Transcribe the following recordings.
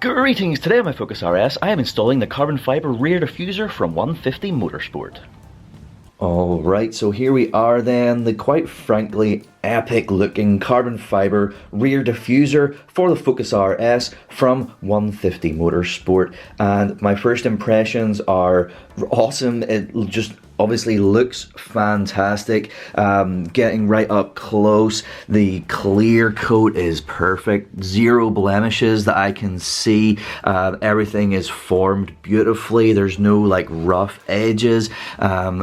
Greetings, today on my Focus RS I am installing the carbon fibre rear diffuser from 150 Motorsport. Alright, so here we are then, the quite frankly epic looking carbon fibre rear diffuser for the Focus RS from 150 Motorsport, and my first impressions are awesome. It just obviously looks fantastic. Getting right up close, the clear coat is perfect, zero blemishes that I can see. Everything is formed beautifully, there's no like rough edges.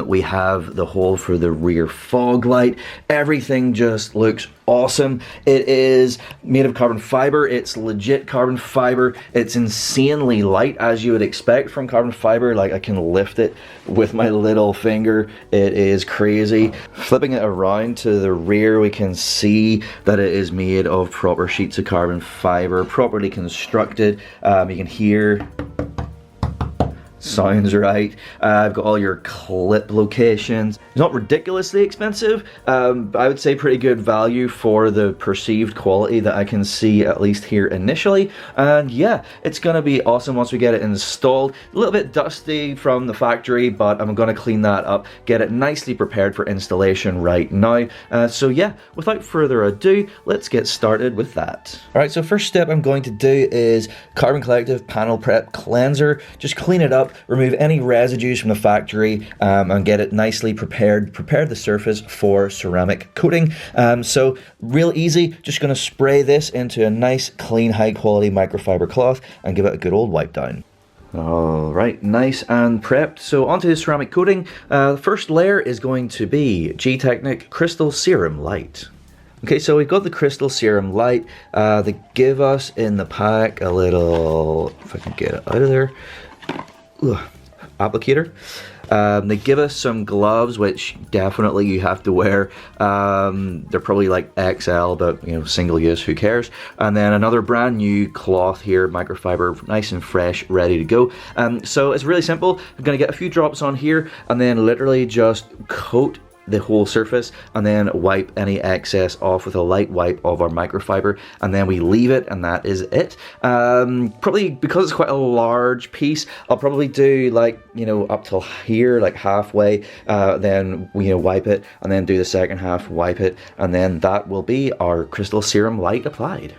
We have the hole for the rear fog light. Everything just looks awesome. It is made of carbon fiber. It's legit carbon fiber. It's insanely light, as you would expect from carbon fiber. Like, I can lift it with my little finger. It is crazy. Flipping it around to the rear, we can see that it is made of proper sheets of carbon fiber, properly constructed. You can hear sounds right. I've got all your clip locations. It's not ridiculously expensive, but I would say pretty good value for the perceived quality that I can see, at least here initially. And yeah, it's gonna be awesome once we get it installed. A little bit dusty from the factory, but I'm gonna clean that up, get it nicely prepared for installation right now. So yeah, without further ado, let's get started with that. Alright, so first step I'm going to do is Carbon Collective Panel Prep Cleanser. Just clean it up, remove any residues from the factory, and get it nicely prepared. Prepare the surface for ceramic coating. So real easy, just going to spray this into a nice clean high quality microfiber cloth and give it a good old wipe down. Alright, nice and prepped. So onto the ceramic coating. The first layer is going to be G-Technic Crystal Serum Light. Okay, so we've got the Crystal Serum Light. They give us in the pack a little, if I can get it out of there, applicator. They give us some gloves, which definitely you have to wear. They're probably like XL, but you know, single use, who cares? And then another brand new cloth here, microfiber, nice and fresh, ready to go. So it's really simple. I'm gonna get a few drops on here and then literally just coat the whole surface and then wipe any excess off with a light wipe of our microfiber, and then we leave it, and that is it. Probably because it's quite a large piece, I'll probably do like, you know, up till here, like halfway, then you know, wipe it, and then do the second half, wipe it, and then that will be our Crystal Serum Light applied.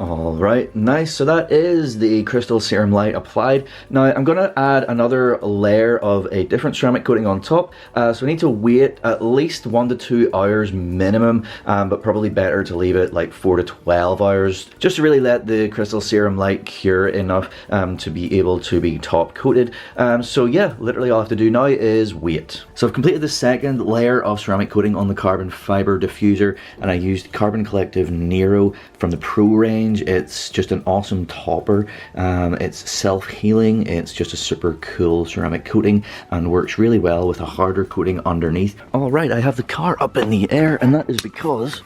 Alright, nice. So that is the Crystal Serum Light applied. Now I'm going to add another layer of a different ceramic coating on top. So we need to wait at least 1 to 2 hours minimum, but probably better to leave it like 4 to 12 hours, just to really let the Crystal Serum Light cure enough to be able to be top coated. So yeah, literally all I have to do now is wait. So I've completed the second layer of ceramic coating on the carbon fiber diffuser, and I used Carbon Collective Nero from the Pro range. It's just an awesome topper. It's self-healing. It's just a super cool ceramic coating and works really well with a harder coating underneath. Alright, I have the car up in the air, and that is because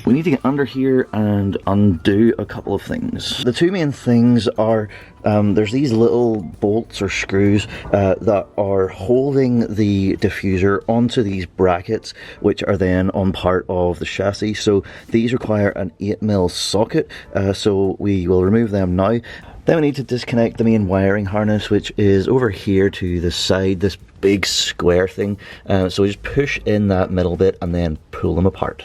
we need to get under here and undo a couple of things. The two main things are there's these little bolts or screws that are holding the diffuser onto these brackets, which are then on part of the chassis. So these require an 8mm socket, so we will remove them now. Then we need to disconnect the main wiring harness, which is over here to the side, this big square thing. So we just push in that middle bit and then pull them apart.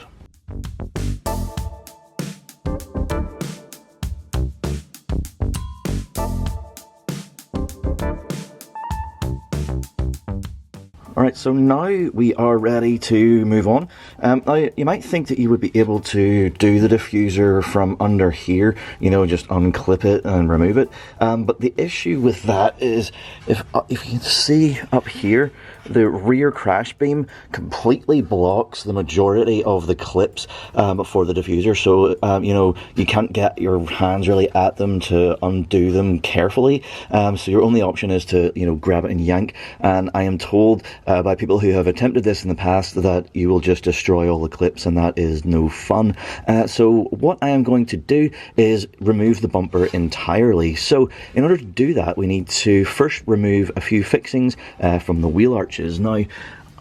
Alright, so now we are ready to move on. Now, you might think that you would be able to do the diffuser from under here, you know, just unclip it and remove it. But the issue with that is, if you can see up here, the rear crash beam completely blocks the majority of the clips for the diffuser. So, you know, you can't get your hands really at them to undo them carefully. So your only option is to, you know, grab it and yank. And I am told by people who have attempted this in the past that you will just destroy all the clips, and that is no fun. So what I am going to do is remove the bumper entirely. So in order to do that, we need to first remove a few fixings from the wheel arches. Now,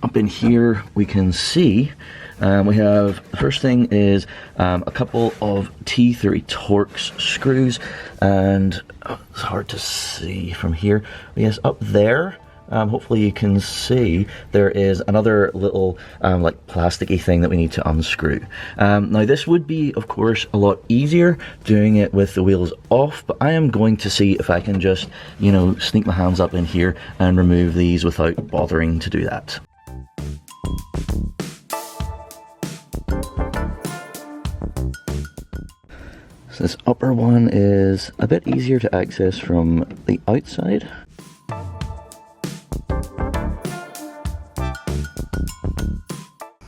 up in here we can see we have, the first thing is a couple of T30 Torx screws, and it's hard to see from here. Yes, up there, hopefully you can see, there is another little like plasticky thing that we need to unscrew. Now this would be, of course, a lot easier doing it with the wheels off, but I am going to see if I can just, you know, sneak my hands up in here and remove these without bothering to do that. So this upper one is a bit easier to access from the outside.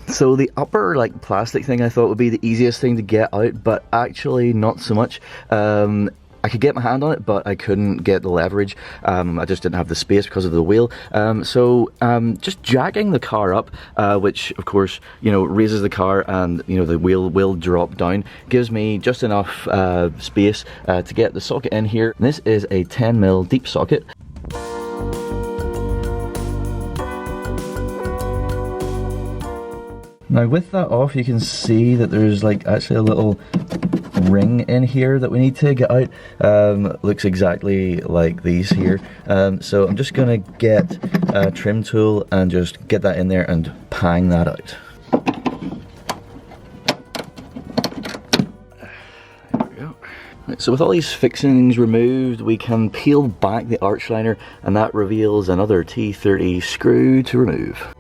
So the upper like plastic thing I thought would be the easiest thing to get out, but actually not so much. I could get my hand on it, but I couldn't get the leverage. I just didn't have the space because of the wheel. So just jacking the car up, which of course, you know, raises the car and, you know, the wheel will drop down, gives me just enough space to get the socket in here. And this is a 10mm deep socket. Now with that off, you can see that there's like actually a little ring in here that we need to get out. Looks exactly like these here. So I'm just gonna get a trim tool and just get that in there and pang that out. There we go. Right, so with all these fixings removed, we can peel back the arch liner, and that reveals another T30 screw to remove.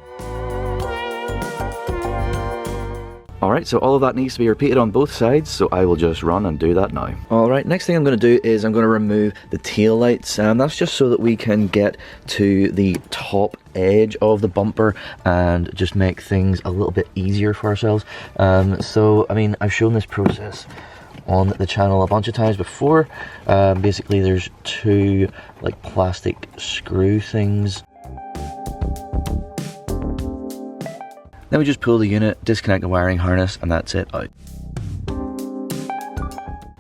Alright, so all of that needs to be repeated on both sides, so I will just run and do that now. Alright, next thing I'm going to do is I'm going to remove the tail lights, and that's just so that we can get to the top edge of the bumper and just make things a little bit easier for ourselves. So, I mean, I've shown this process on the channel a bunch of times before. Basically, there's two like plastic screw things. Then we just pull the unit, disconnect the wiring harness, and that's it out.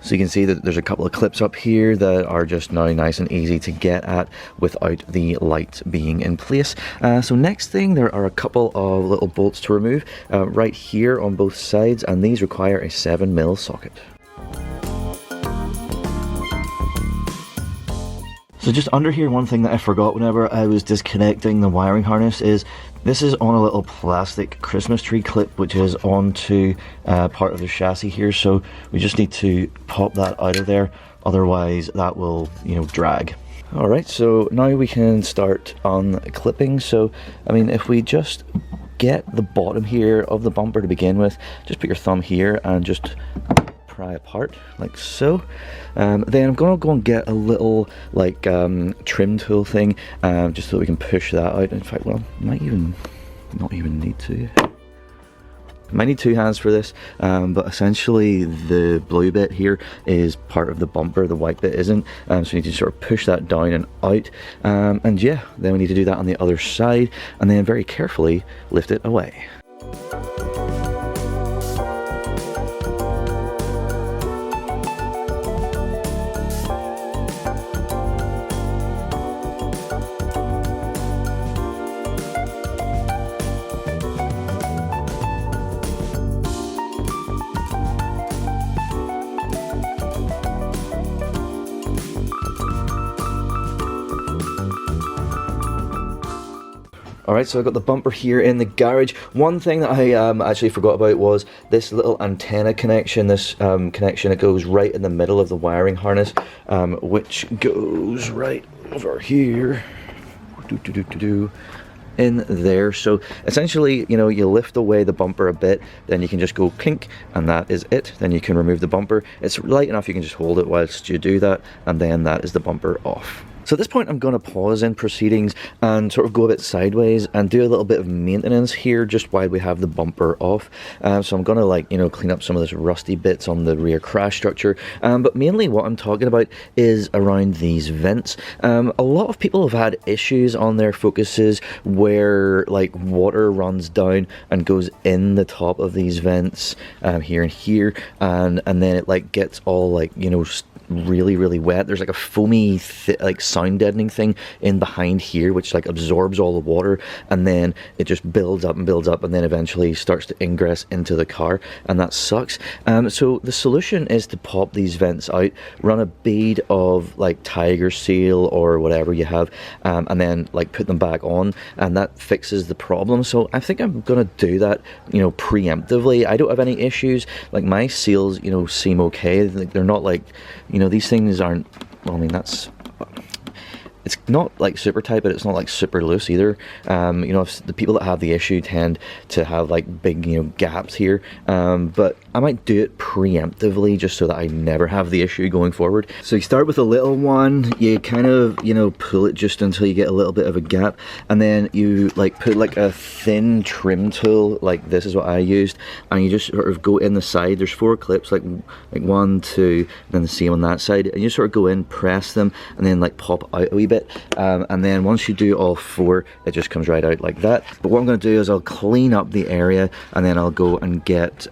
So you can see that there's a couple of clips up here that are just now nice and easy to get at without the light being in place. So next thing, there are a couple of little bolts to remove right here on both sides, and these require a 7mm socket. So just under here, one thing that I forgot whenever I was disconnecting the wiring harness is this is on a little plastic Christmas tree clip, which is onto part of the chassis here. So we just need to pop that out of there, otherwise that will, you know, drag. Alright, so now we can start unclipping. So, I mean, if we just get the bottom here of the bumper to begin with, just put your thumb here and just pry apart like so. Then I'm gonna go and get a little like trim tool thing, just so we can push that out. In fact, well, might even not even need to. Might need two hands for this, but essentially the blue bit here is part of the bumper, the white bit isn't, so we need to sort of push that down and out, and yeah, then we need to do that on the other side, and then very carefully lift it away. Alright, so I got the bumper here in the garage. One thing that I actually forgot about was this little antenna connection, this connection that goes right in the middle of the wiring harness, which goes right over here, in there. So essentially, you know, you lift away the bumper a bit, then you can just go clink, and that is it. Then you can remove the bumper. It's light enough you can just hold it whilst you do that, and then that is the bumper off. So at this point I'm going to pause in proceedings and sort of go a bit sideways and do a little bit of maintenance here just while we have the bumper off. So I'm going to, like, you know, clean up some of this rusty bits on the rear crash structure, but mainly what I'm talking about is around these vents. A lot of people have had issues on their Focuses where like water runs down and goes in the top of these vents here and here, and then it like gets all like, you know, really wet. There's like a foamy like sound deadening thing in behind here which like absorbs all the water, and then it just builds up and builds up, and then eventually starts to ingress into the car, and that sucks. So the solution is to pop these vents out, run a bead of like Tiger Seal or whatever you have, and then like put them back on, and that fixes the problem. So I think I'm gonna do that, you know, preemptively. I don't have any issues. Like my seals, you know, seem okay. They're not like, you know, these things aren't, well, I mean, that's, it's not like super tight, but it's not like super loose either. You know, if the people that have the issue tend to have like big, you know, gaps here. But I might do it preemptively just so that I never have the issue going forward. So you start with a little one, you kind of, you know, pull it just until you get a little bit of a gap, and then you like put like a thin trim tool, like this is what I used, and you just sort of go in the side. There's 4 clips, like 1, 2, and then the same on that side, and you sort of go in, press them, and then like pop out a wee bit. And then once you do all 4, it just comes right out like that. But what I'm going to do is I'll clean up the area, and then I'll go and get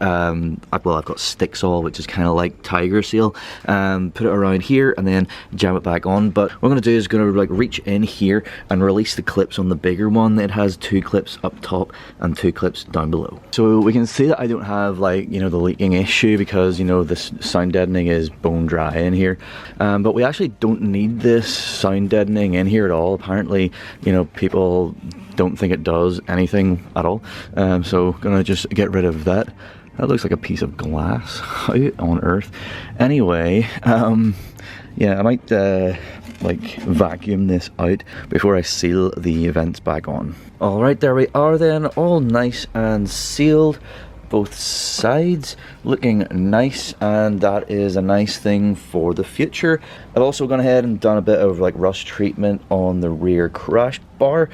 well, I've got Sticksol, which is kind of like Tiger Seal, put it around here and then jam it back on. But what I'm going to do is going to like reach in here and release the clips on the bigger one. It has 2 clips up top and 2 clips down below. So we can see that I don't have like, you know, the leaking issue, because, you know, this sound deadening is bone dry in here. But we actually don't need this sound deadening in here at all. Apparently, you know, people don't think it does anything at all. So gonna just get rid of that. That looks like a piece of glass. How on earth? Anyway, yeah, I might like vacuum this out before I seal the vents back on. Alright, there we are then, all nice and sealed. Both sides looking nice, and that is a nice thing for the future. I've also gone ahead and done a bit of like rust treatment on the rear crash bar.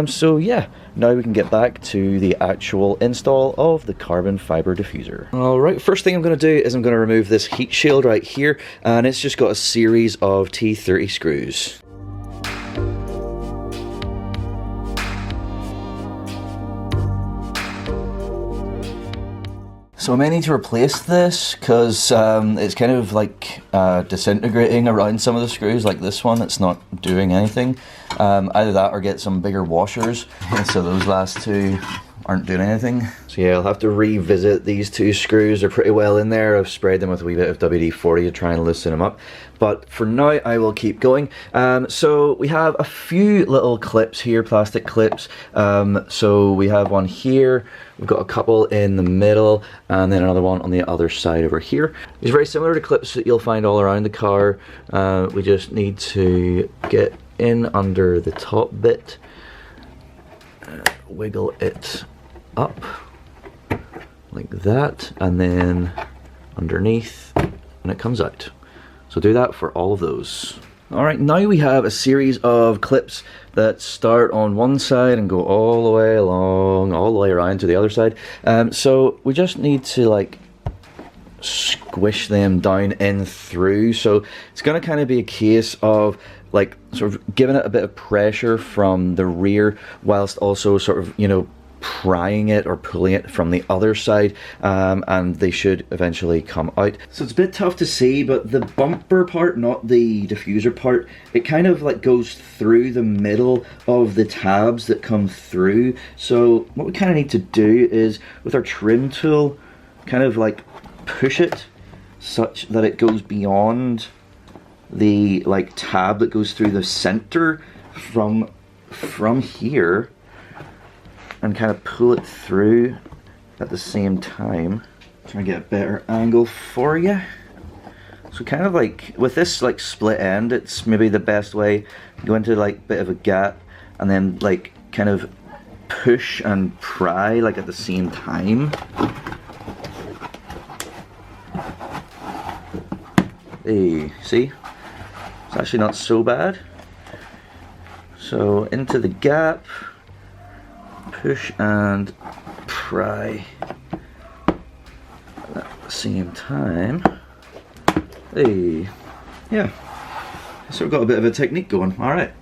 So yeah, now we can get back to the actual install of the carbon fiber diffuser. Alright, first thing I'm going to do is I'm going to remove this heat shield right here, and it's just got a series of T30 screws. So I may need to replace this because it's kind of like disintegrating around some of the screws, like this one. It's not doing anything. Either that or get some bigger washers. So those last 2 aren't doing anything. So yeah, I'll have to revisit these 2 screws. They're pretty well in there. I've sprayed them with a wee bit of WD-40 to try and loosen them up. But for now, I will keep going. So we have a few little clips here, plastic clips. So we have one here. We've got a couple in the middle, and then another one on the other side over here. It's very similar to clips that you'll find all around the car. We just need to get in under the top bit, wiggle it up like that, and then underneath, and it comes out. So do that for all of those. Alright, now we have a series of clips that start on one side and go all the way along, all the way around to the other side. So we just need to like squish them down in through. So it's going to kind of be a case of like sort of giving it a bit of pressure from the rear, whilst also sort of, you know, prying it or pulling it from the other side, and they should eventually come out. So it's a bit tough to see, but the bumper part, not the diffuser part, it kind of like goes through the middle of the tabs that come through. So what we kind of need to do is with our trim tool kind of like push it such that it goes beyond the like tab that goes through the center from here, and kind of pull it through at the same time. Trying to get a better angle for you. So kind of like with this like split end, it's maybe the best way. Go into like a bit of a gap and then like kind of push and pry like at the same time. Hey, see? It's actually not so bad. So into the gap, push and pry at the same time. Hey, yeah. So we've got a bit of a technique going. All right,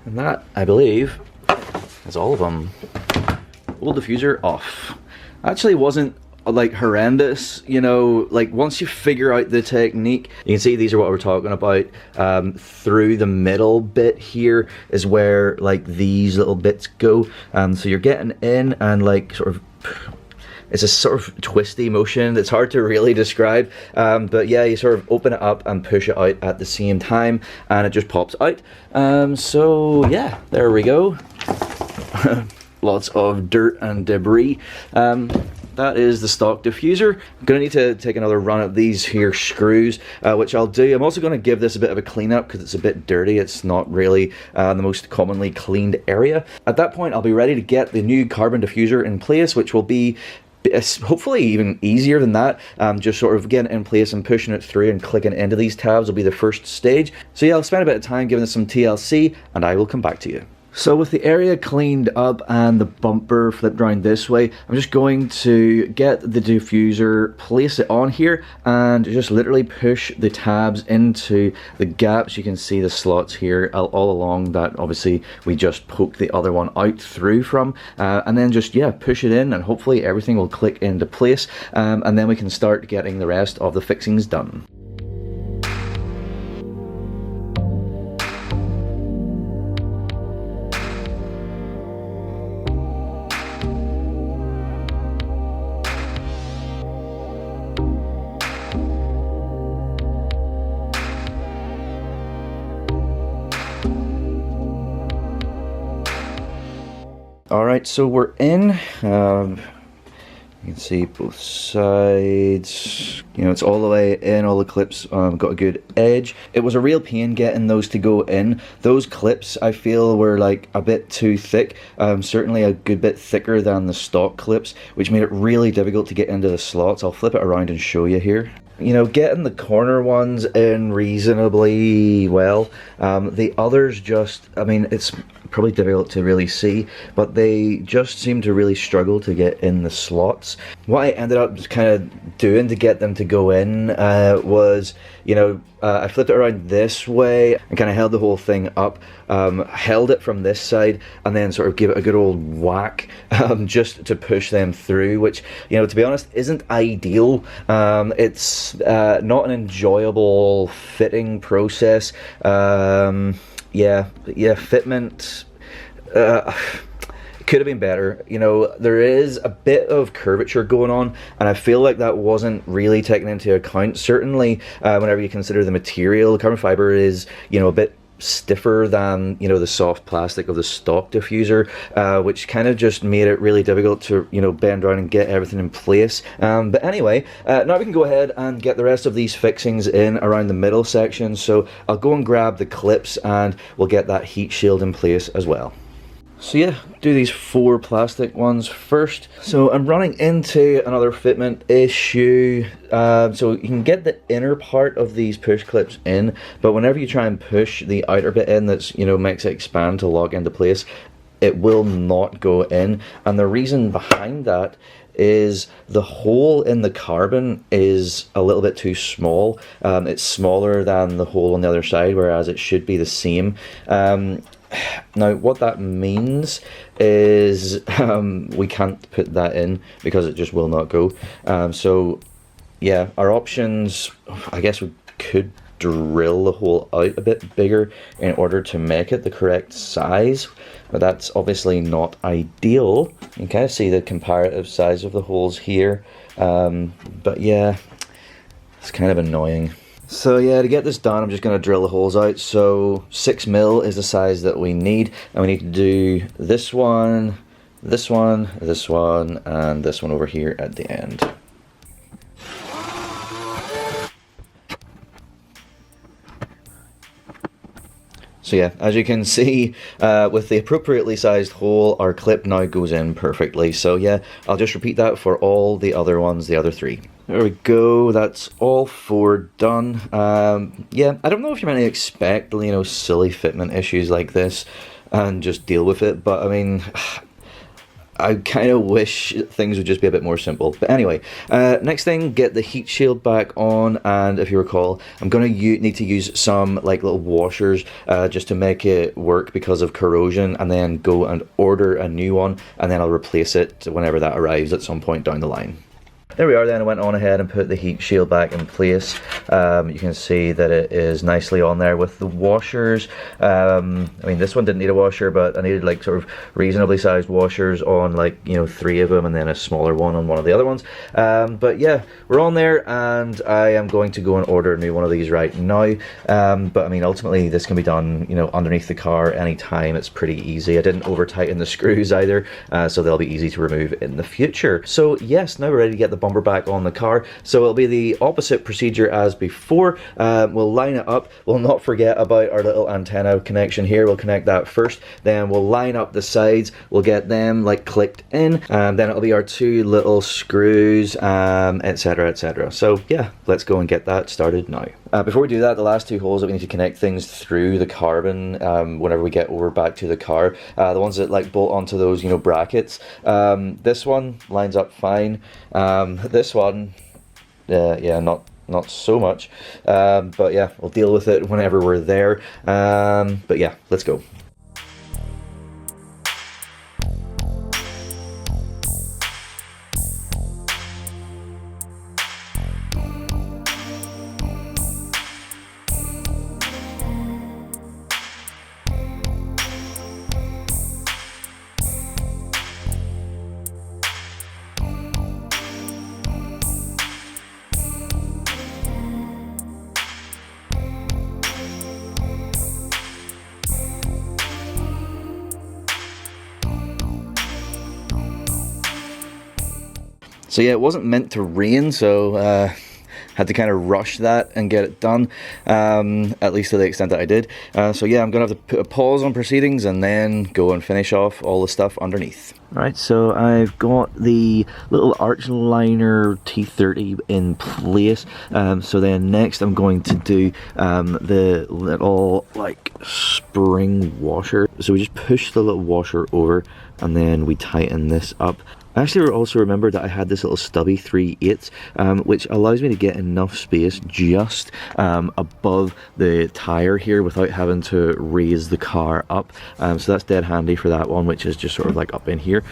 and that I believe is all of them. Old diffuser off. Actually wasn't like horrendous, you know. Like once you figure out the technique, you can see these are what we're talking about. Through the middle bit here is where like these little bits go, so you're getting in and like sort of, it's a sort of twisty motion that's hard to really describe, but yeah, you sort of open it up and push it out at the same time and it just pops out. So yeah, there we go. Lots of dirt and debris. That is the stock diffuser. I'm going to need to take another run at these here screws, which I'll do. I'm also going to give this a bit of a clean up because it's a bit dirty. It's not really the most commonly cleaned area. At that point, I'll be ready to get the new carbon diffuser in place, which will be hopefully even easier than that. Just sort of getting it in place and pushing it through and clicking into these tabs will be the first stage. So yeah, I'll spend a bit of time giving this some TLC and I will come back to you. So with the area cleaned up and the bumper flipped around this way, I'm just going to get the diffuser, place it on here, and just literally push the tabs into the gaps. You can see the slots here all along that obviously we just poked the other one out through from, and then just, yeah, push it in and hopefully everything will click into place, and then we can start getting the rest of the fixings done. Alright, so we're in. You can see both sides. You know, it's all the way in, all the clips got a good edge. It was a real pain getting those to go in. Those clips, I feel, were like a bit too thick. Certainly a good bit thicker than the stock clips, which made it really difficult to get into the slots. I'll flip it around and show you here. You know, getting the corner ones in reasonably well. The others just, I mean, it's probably difficult to really see, but they just seem to really struggle to get in the slots. What I ended up just kind of doing to get them to go in was, you know, I flipped it around this way and kind of held the whole thing up, held it from this side and then sort of gave it a good old whack, just to push them through, which, you know, to be honest, isn't ideal. It's not an enjoyable fitting process. Yeah, fitment could have been better. You know, there is a bit of curvature going on and I feel like that wasn't really taken into account. Certainly whenever you consider the material, the carbon fiber is, you know, a bit stiffer than, you know, the soft plastic of the stock diffuser, which kind of just made it really difficult to, you know, bend around and get everything in place. But anyway, now we can go ahead and get the rest of these fixings in around the middle section. So I'll go and grab the clips and we'll get that heat shield in place as well. So yeah, do these 4 plastic ones first. So I'm running into another fitment issue. So you can get the inner part of these push clips in, but whenever you try and push the outer bit in that's, you know, makes it expand to lock into place, it will not go in. And the reason behind that is the hole in the carbon is a little bit too small. It's smaller than the hole on the other side, whereas it should be the same. Now what that means is we can't put that in because it just will not go. So yeah, our options, I guess we could drill the hole out a bit bigger in order to make it the correct size, but that's obviously not ideal. You can kind of see the comparative size of the holes here, but yeah, it's kind of annoying. So yeah, to get this done, I'm just going to drill the holes out. So 6mm is the size that we need, and we need to do this one, this one, this one, and this one over here at the end. So yeah, as you can see, with the appropriately sized hole, our clip now goes in perfectly. So yeah, I'll just repeat that for all the other ones, the other 3. There we go, that's all 4 done. Yeah, I don't know if you're meant to expect, you know, silly fitment issues like this and just deal with it, but I mean, I kind of wish things would just be a bit more simple. But anyway, next thing, get the heat shield back on, and if you recall, I'm going to need to use some like little washers just to make it work because of corrosion, and then go and order a new one, and then I'll replace it whenever that arrives at some point down the line. There we are then. I went on ahead and put the heat shield back in place. You can see that it is nicely on there with the washers. I mean, this one didn't need a washer, but I needed like sort of reasonably sized washers on, like, you know, 3 of them, and then a smaller one on one of the other ones. But yeah, we're on there, and I am going to go and order a new one of these right now. But I mean, ultimately this can be done, you know, underneath the car anytime. It's pretty easy. I didn't over tighten the screws either, so they'll be easy to remove in the future. So yes, now we're ready to get the bumper back on the car. So it'll be the opposite procedure as before. We'll line it up. We'll not forget about our little antenna connection here. We'll connect that first, then we'll line up the sides. We'll get them like clicked in, and then it'll be our 2 little screws, etc, etc. So yeah, let's go and get that started now. Before we do that, the last 2 holes that we need to connect things through the carbon whenever we get over back to the car, the ones that like bolt onto those, you know, brackets. This one lines up fine. This one, yeah, not so much. But yeah, we'll deal with it whenever we're there. But yeah, let's go. So yeah, it wasn't meant to rain, so had to kind of rush that and get it done, at least to the extent that I did. So yeah, I'm gonna have to put a pause on proceedings and then go and finish off all the stuff underneath. Right, so I've got the little arch liner T30 in place. So then next I'm going to do the little like spring washer. So we just push the little washer over and then we tighten this up. I actually also remembered that I had this little stubby 3/8, which allows me to get enough space just above the tire here without having to raise the car up. So that's dead handy for that one, which is just sort of like up in here.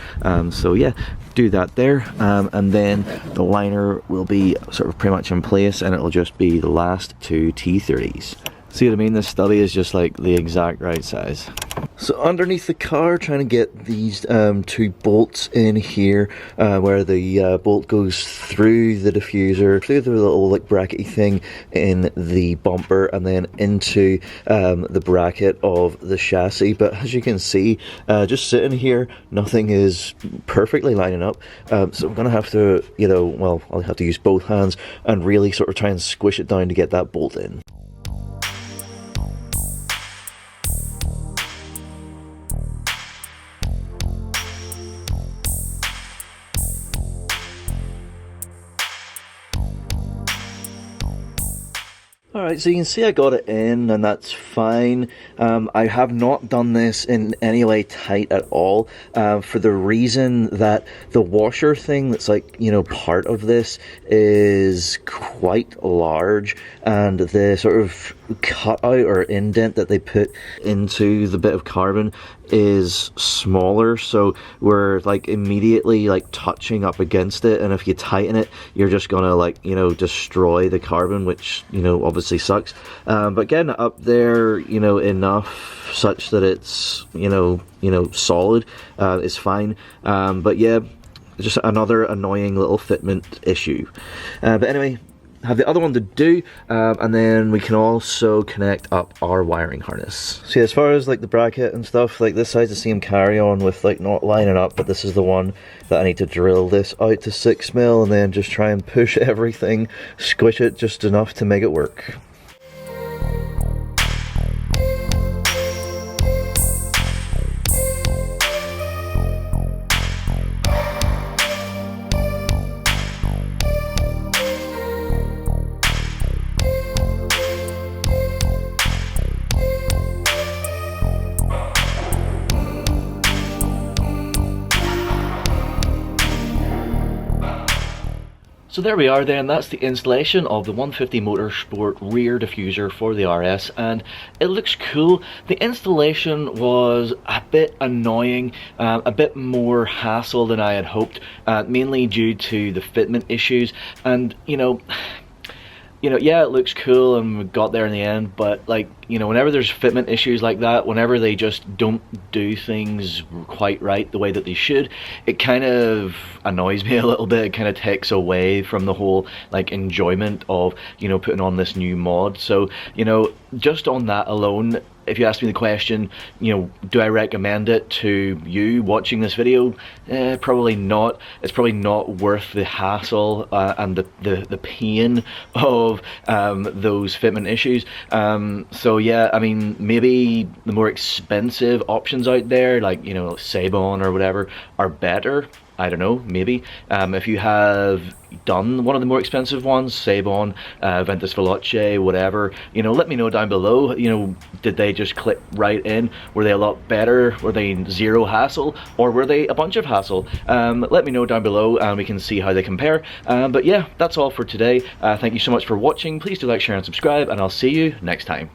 So yeah, do that there, and then the liner will be sort of pretty much in place, and it'll just be the last 2 T30s. See what I mean? This stubby is just like the exact right size. So underneath the car, trying to get these 2 bolts in here, where the bolt goes through the diffuser, through the little like brackety thing in the bumper, and then into the bracket of the chassis. But as you can see, just sitting here, nothing is perfectly lining up. So I'm gonna have to, you know, well, I'll have to use both hands and really sort of try and squish it down to get that bolt in. Alright, so you can see I got it in, and that's fine. I have not done this in any way tight at all, for the reason that the washer thing that's like, you know, part of this is quite large, and the sort of cutout or indent that they put into the bit of carbon is smaller, so we're like immediately like touching up against it, and if you tighten it, you're just gonna, like, you know, destroy the carbon, which, you know, obviously sucks. But getting it up there, you know, enough such that it's, you know, solid, is fine. But yeah, just another annoying little fitment issue. But anyway, have the other one to do, and then we can also connect up our wiring harness. See, as far as like the bracket and stuff, like this side's the same carry on with like not lining up, but this is the one that I need to drill this out to 6mm and then just try and push everything, squish it just enough to make it work. So there we are then, that's the installation of the 150 Motorsport rear diffuser for the RS, and it looks cool. The installation was a bit annoying, a bit more hassle than I had hoped, mainly due to the fitment issues, and yeah, it looks cool and we got there in the end, but like, whenever there's fitment issues like that, whenever they just don't do things quite right the way that they should, it kind of annoys me a little bit. It kind of takes away from the whole like enjoyment of putting on this new mod. So just on that alone, if you ask me the question, do I recommend it to you watching this video? Probably not. It's probably not worth the hassle and the pain of those fitment issues. So yeah, I mean, maybe the more expensive options out there, like Sabon or whatever, are better. I don't know, maybe. If you have done one of the more expensive ones, Sabon, Ventus Veloce, whatever, let me know down below. Did they just click right in? Were they a lot better? Were they zero hassle? Or were they a bunch of hassle? Let me know down below and we can see how they compare. But yeah, that's all for today. Thank you so much for watching. Please do like, share and subscribe, and I'll see you next time.